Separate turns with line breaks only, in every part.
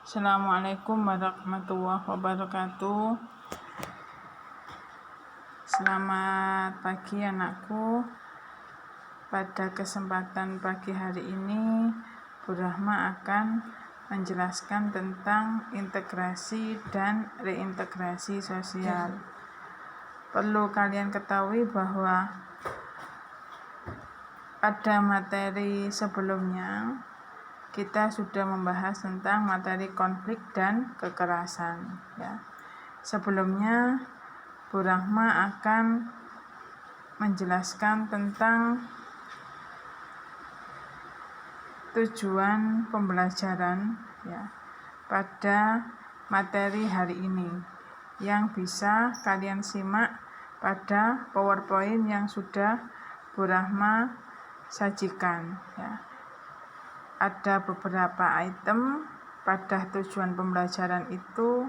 Assalamualaikum warahmatullahi wabarakatuh. Selamat pagi anakku. Pada kesempatan pagi hari ini, Bu Rahma akan menjelaskan tentang integrasi dan reintegrasi sosial. Perlu kalian ketahui bahwa pada materi sebelumnya kita sudah membahas tentang materi konflik dan kekerasan, ya. Sebelumnya Bu Rahma akan menjelaskan tentang tujuan pembelajaran, ya, pada materi hari ini yang bisa kalian simak pada PowerPoint yang sudah Bu Rahma sajikan, ya. Ada beberapa item pada tujuan pembelajaran itu,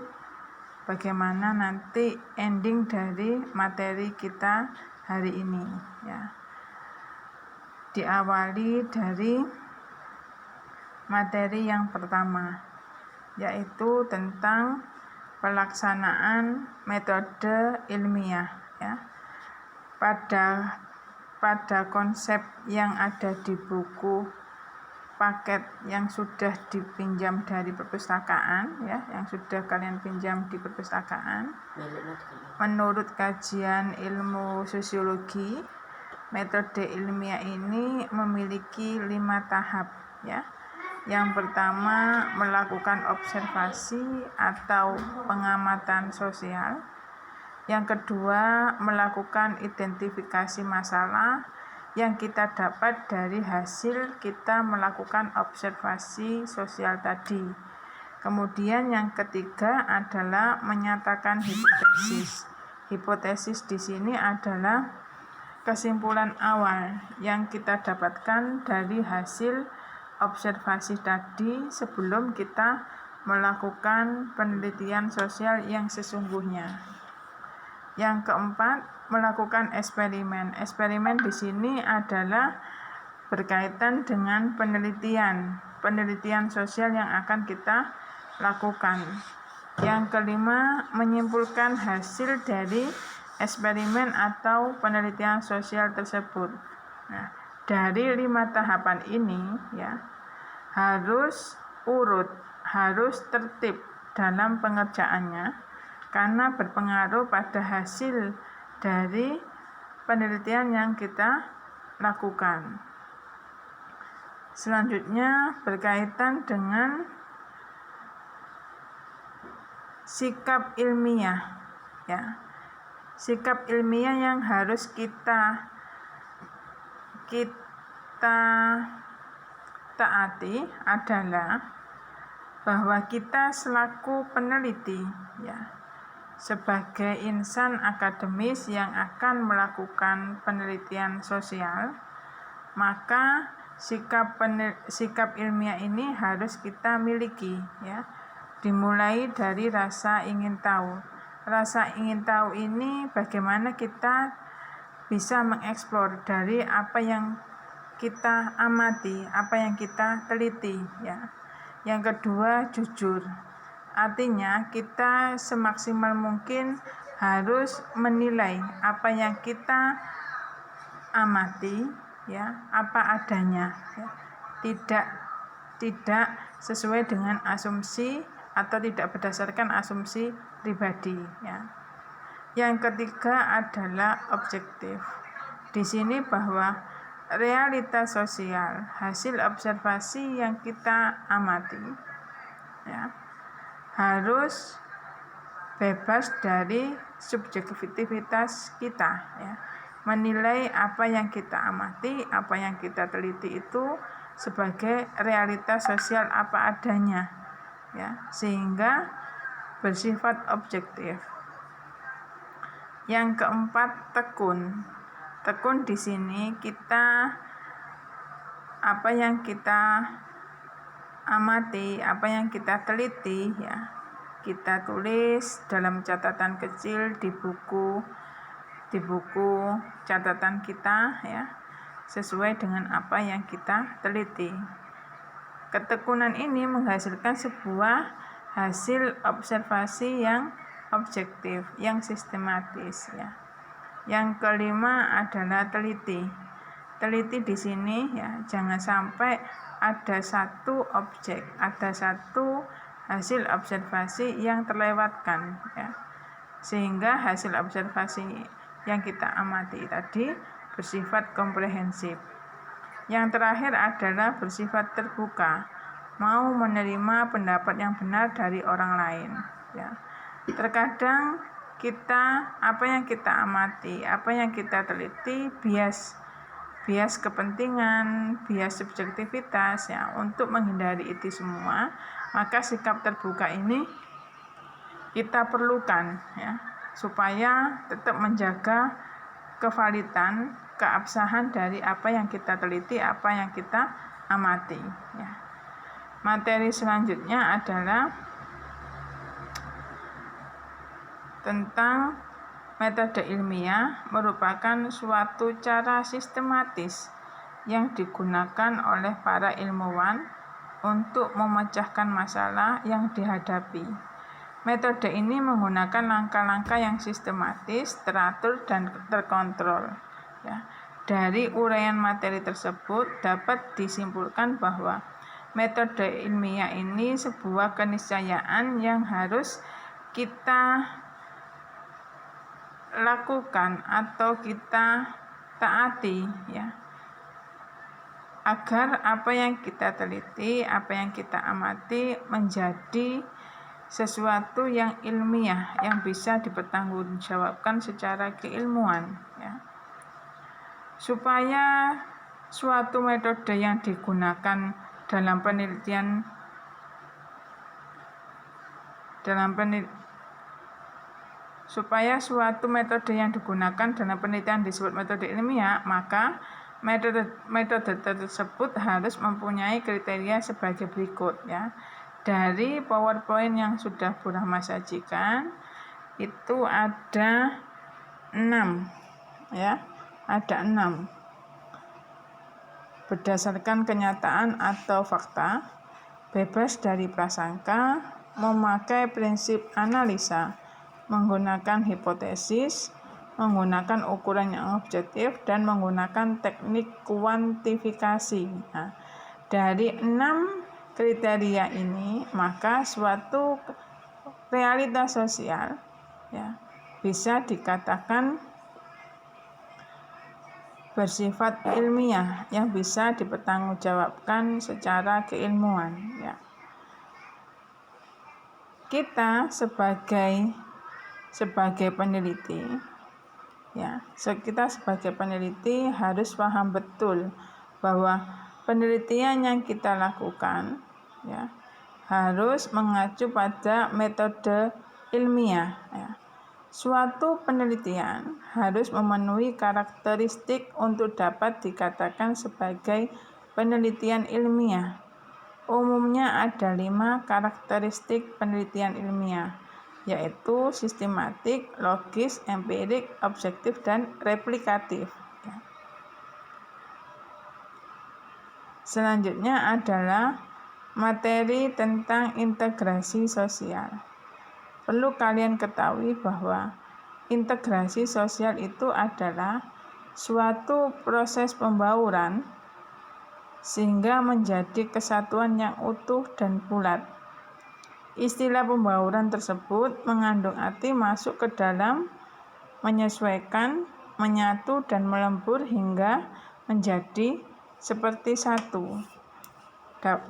bagaimana nanti ending dari materi kita hari ini, ya. Diawali dari materi yang pertama, yaitu tentang pelaksanaan metode ilmiah, ya. Pada konsep yang ada di buku paket yang sudah dipinjam dari perpustakaan, ya, yang sudah kalian pinjam di perpustakaan. Menurut kajian ilmu sosiologi, metode ilmiah ini memiliki 5 tahap, ya. Yang pertama, melakukan observasi atau pengamatan sosial. Yang kedua, melakukan identifikasi masalah yang kita dapat dari hasil kita melakukan observasi sosial tadi. Kemudian yang ketiga adalah menyatakan hipotesis. Hipotesis di sini adalah kesimpulan awal yang kita dapatkan dari hasil observasi tadi sebelum kita melakukan penelitian sosial yang sesungguhnya. Yang keempat, melakukan eksperimen. Eksperimen di sini adalah berkaitan dengan penelitian sosial yang akan kita lakukan. Yang kelima, menyimpulkan hasil dari eksperimen atau penelitian sosial tersebut. Nah, dari 5 tahapan ini, ya, harus urut, harus tertib dalam pengerjaannya, karena berpengaruh pada hasil dari penelitian yang kita lakukan. Selanjutnya berkaitan dengan sikap ilmiah, ya. Sikap ilmiah yang harus kita taati adalah bahwa kita selaku peneliti, ya, sebagai insan akademis yang akan melakukan penelitian sosial, maka sikap ilmiah ini harus kita miliki, ya. Dimulai dari rasa ingin tahu. Rasa ingin tahu ini bagaimana kita bisa mengeksplor dari apa yang kita amati, apa yang kita teliti, ya. Yang kedua, jujur. Artinya kita semaksimal mungkin harus menilai apa yang kita amati, ya, apa adanya, ya. Tidak sesuai dengan asumsi atau tidak berdasarkan asumsi pribadi, ya. Yang ketiga adalah objektif. Di sini bahwa realitas sosial, hasil observasi yang kita amati, ya, harus bebas dari subjektivitas kita, ya. Menilai apa yang kita amati, apa yang kita teliti itu sebagai realitas sosial apa adanya, ya, sehingga bersifat objektif. Yang keempat, tekun. Tekun di sini kita apa yang kita amati, apa yang kita teliti, ya, kita tulis dalam catatan kecil di buku catatan kita, ya, sesuai dengan apa yang kita teliti. Ketekunan ini menghasilkan sebuah hasil observasi yang objektif, yang sistematis ya. Yang kelima adalah teliti. Teliti di sini ya, jangan sampai ada satu objek, ada satu hasil observasi yang terlewatkan ya. Sehingga hasil observasi yang kita amati tadi bersifat komprehensif. Yang terakhir adalah bersifat terbuka, mau menerima pendapat yang benar dari orang lain ya. Terkadang apa yang kita amati, apa yang kita teliti bias kepentingan, bias subjektivitas ya. Untuk menghindari itu semua, maka sikap terbuka ini kita perlukan ya, supaya tetap menjaga kevalidan, keabsahan dari apa yang kita teliti, apa yang kita amati ya. Materi selanjutnya adalah tentang metode ilmiah, merupakan suatu cara sistematis yang digunakan oleh para ilmuwan untuk memecahkan masalah yang dihadapi. Metode ini menggunakan langkah-langkah yang sistematis, teratur, dan terkontrol ya. Dari uraian materi tersebut dapat disimpulkan bahwa metode ilmiah ini sebuah keniscayaan yang harus kita lakukan atau kita taati ya, agar apa yang kita teliti, apa yang kita amati menjadi sesuatu yang ilmiah, yang bisa dipertanggungjawabkan secara keilmuan ya. Supaya suatu metode yang digunakan dalam penelitian disebut metode ilmiah, maka metode tersebut harus mempunyai kriteria sebagai berikut ya. Dari PowerPoint yang sudah Bu Rahma sajikan itu ada 6 ya, ada 6. Berdasarkan kenyataan atau fakta, bebas dari prasangka, memakai prinsip analisa, menggunakan hipotesis, menggunakan ukuran yang objektif, dan menggunakan teknik kuantifikasi. Nah, dari 6 kriteria ini, maka suatu realitas sosial ya bisa dikatakan bersifat ilmiah yang bisa dipertanggungjawabkan secara keilmuan ya. Kita sebagai peneliti ya, kita sebagai peneliti harus paham betul bahwa penelitian yang kita lakukan ya harus mengacu pada metode ilmiah ya. Suatu penelitian harus memenuhi karakteristik untuk dapat dikatakan sebagai penelitian ilmiah. Umumnya ada 5 karakteristik penelitian ilmiah, yaitu sistematik, logis, empirik, objektif, dan replikatif. Selanjutnya adalah materi tentang integrasi sosial. Perlu kalian ketahui bahwa integrasi sosial itu adalah suatu proses pembauran sehingga menjadi kesatuan yang utuh dan bulat. Istilah pembauran tersebut mengandung arti masuk ke dalam, menyesuaikan, menyatu, dan melebur hingga menjadi seperti satu.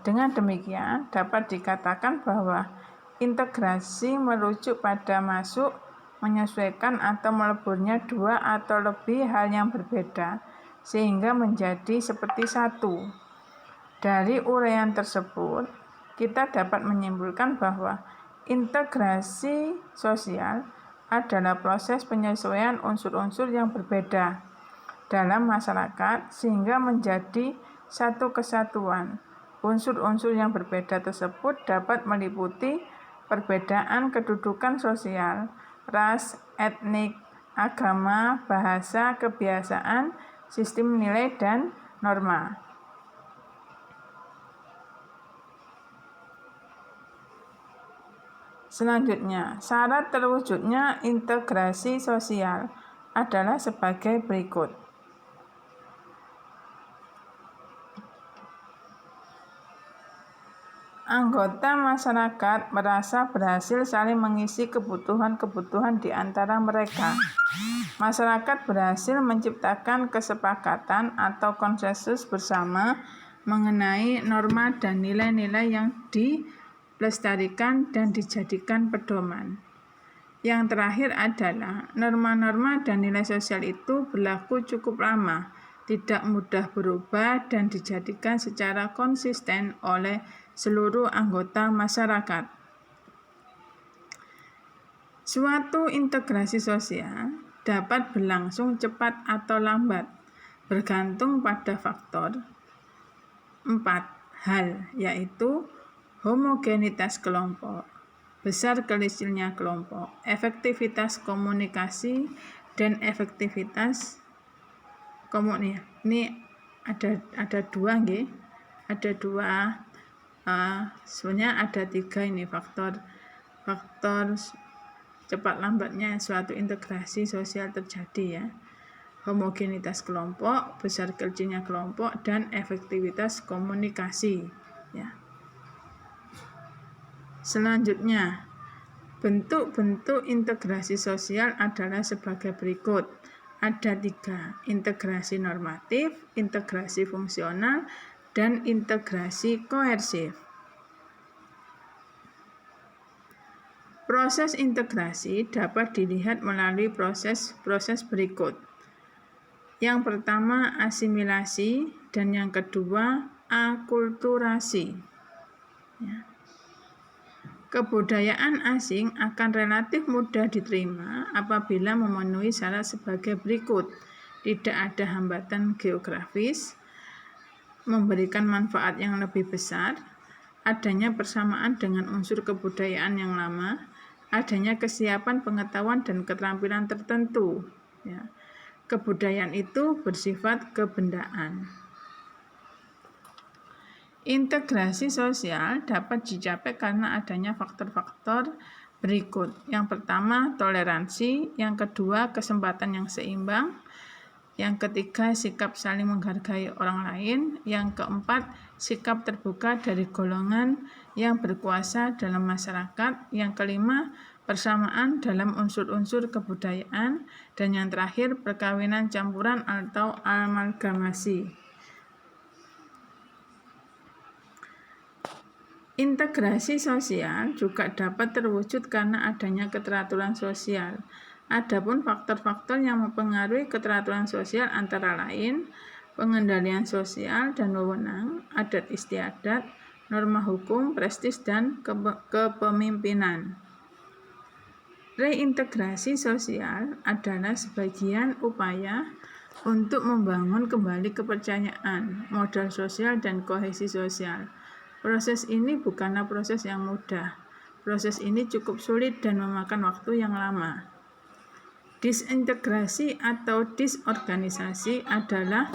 Dengan demikian dapat dikatakan bahwa integrasi merujuk pada masuk, menyesuaikan, atau meleburnya 2 atau lebih hal yang berbeda sehingga menjadi seperti satu. Dari uraian tersebut kita dapat menyimpulkan bahwa integrasi sosial adalah proses penyesuaian unsur-unsur yang berbeda dalam masyarakat sehingga menjadi satu kesatuan. Unsur-unsur yang berbeda tersebut dapat meliputi perbedaan kedudukan sosial, ras, etnik, agama, bahasa, kebiasaan, sistem nilai, dan norma. Selanjutnya, syarat terwujudnya integrasi sosial adalah sebagai berikut. Anggota masyarakat merasa berhasil saling mengisi kebutuhan-kebutuhan di antara mereka. Masyarakat berhasil menciptakan kesepakatan atau konsensus bersama mengenai norma dan nilai-nilai yang dilestarikan dan dijadikan pedoman. Yang terakhir adalah norma-norma dan nilai sosial itu berlaku cukup lama, tidak mudah berubah dan dijadikan secara konsisten oleh seluruh anggota masyarakat. Suatu integrasi sosial dapat berlangsung cepat atau lambat, bergantung pada faktor 4 hal, yaitu homogenitas kelompok, besar kecilnya kelompok, efektivitas komunikasi, dan efektivitas komunikasi. Ini ada dua, sebenarnya ada 3 ini faktor cepat lambatnya suatu integrasi sosial terjadi ya. Homogenitas kelompok, besar kecilnya kelompok, dan efektivitas komunikasi ya. Selanjutnya, bentuk-bentuk integrasi sosial adalah sebagai berikut. Ada 3, integrasi normatif, integrasi fungsional, dan integrasi koersif. Proses integrasi dapat dilihat melalui proses berikut. Yang pertama asimilasi dan yang kedua akulturasi. Ya. Kebudayaan asing akan relatif mudah diterima apabila memenuhi syarat sebagai berikut. Tidak ada hambatan geografis, memberikan manfaat yang lebih besar, adanya persamaan dengan unsur kebudayaan yang lama, adanya kesiapan pengetahuan dan keterampilan tertentu. Ya. Kebudayaan itu bersifat kebendaan. Integrasi sosial dapat dicapai karena adanya faktor-faktor berikut. Yang pertama, toleransi. Yang kedua, kesempatan yang seimbang. Yang ketiga, sikap saling menghargai orang lain. Yang keempat, sikap terbuka dari golongan yang berkuasa dalam masyarakat. Yang kelima, persamaan dalam unsur-unsur kebudayaan. Dan yang terakhir, perkawinan campuran atau amalgamasi. Integrasi sosial juga dapat terwujud karena adanya keteraturan sosial. Adapun faktor-faktor yang mempengaruhi keteraturan sosial antara lain pengendalian sosial dan wewenang, adat istiadat, norma hukum, prestis, dan kepemimpinan. Reintegrasi sosial adalah sebagian upaya untuk membangun kembali kepercayaan, modal sosial, dan kohesi sosial. Proses ini bukanlah proses yang mudah. Proses ini cukup sulit dan memakan waktu yang lama. Disintegrasi atau disorganisasi adalah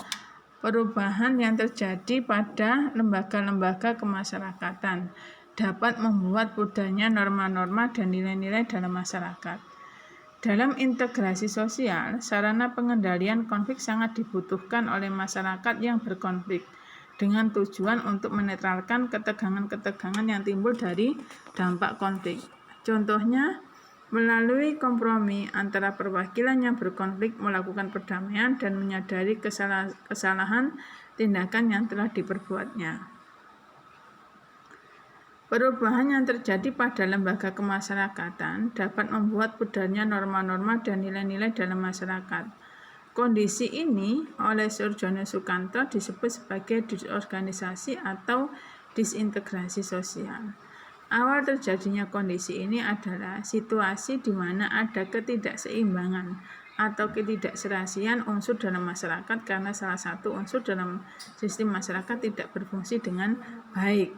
perubahan yang terjadi pada lembaga-lembaga kemasyarakatan, dapat membuat pudahnya norma-norma dan nilai-nilai dalam masyarakat. Dalam integrasi sosial, sarana pengendalian konflik sangat dibutuhkan oleh masyarakat yang berkonflik, dengan tujuan untuk menetralkan ketegangan-ketegangan yang timbul dari dampak konflik. Contohnya, melalui kompromi antara perwakilan yang berkonflik melakukan perdamaian dan menyadari kesalahan tindakan yang telah diperbuatnya. Perubahan yang terjadi pada lembaga kemasyarakatan dapat membuat pudarnya norma-norma dan nilai-nilai dalam masyarakat. Kondisi ini oleh Surjono Sukanto disebut sebagai disorganisasi atau disintegrasi sosial. Awal terjadinya kondisi ini adalah situasi di mana ada ketidakseimbangan atau ketidakserasian unsur dalam masyarakat karena salah satu unsur dalam sistem masyarakat tidak berfungsi dengan baik.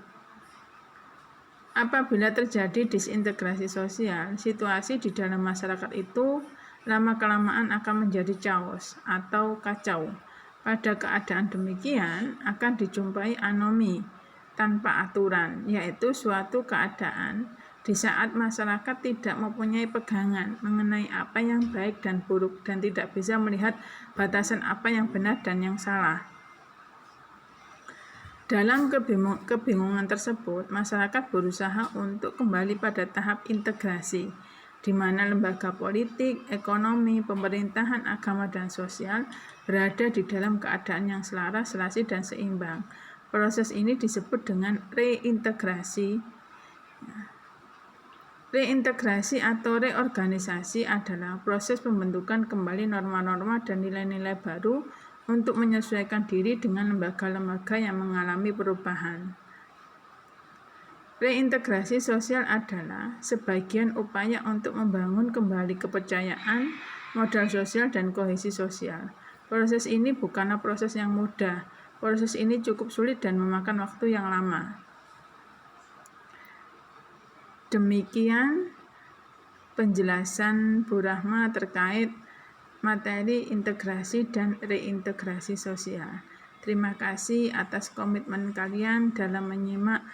Apabila terjadi disintegrasi sosial, situasi di dalam masyarakat itu lama-kelamaan akan menjadi chaos atau kacau. Pada keadaan demikian akan dijumpai anomi, tanpa aturan, yaitu suatu keadaan di saat masyarakat tidak mempunyai pegangan mengenai apa yang baik dan buruk dan tidak bisa melihat batasan apa yang benar dan yang salah. Dalam kebingungan tersebut, masyarakat berusaha untuk kembali pada tahap integrasi, di mana lembaga politik, ekonomi, pemerintahan, agama, dan sosial berada di dalam keadaan yang selaras, serasi, dan seimbang. Proses ini disebut dengan reintegrasi. Reintegrasi atau reorganisasi adalah proses pembentukan kembali norma-norma dan nilai-nilai baru untuk menyesuaikan diri dengan lembaga-lembaga yang mengalami perubahan. Reintegrasi sosial adalah sebagian upaya untuk membangun kembali kepercayaan, modal sosial, dan kohesi sosial. Proses ini bukanlah proses yang mudah. Proses ini cukup sulit dan memakan waktu yang lama. Demikian penjelasan Bu Rahma terkait materi integrasi dan reintegrasi sosial. Terima kasih atas komitmen kalian dalam menyimak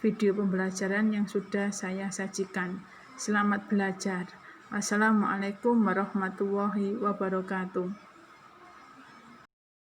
video pembelajaran yang sudah saya sajikan. Selamat belajar. Wassalamualaikum warahmatullahi wabarakatuh.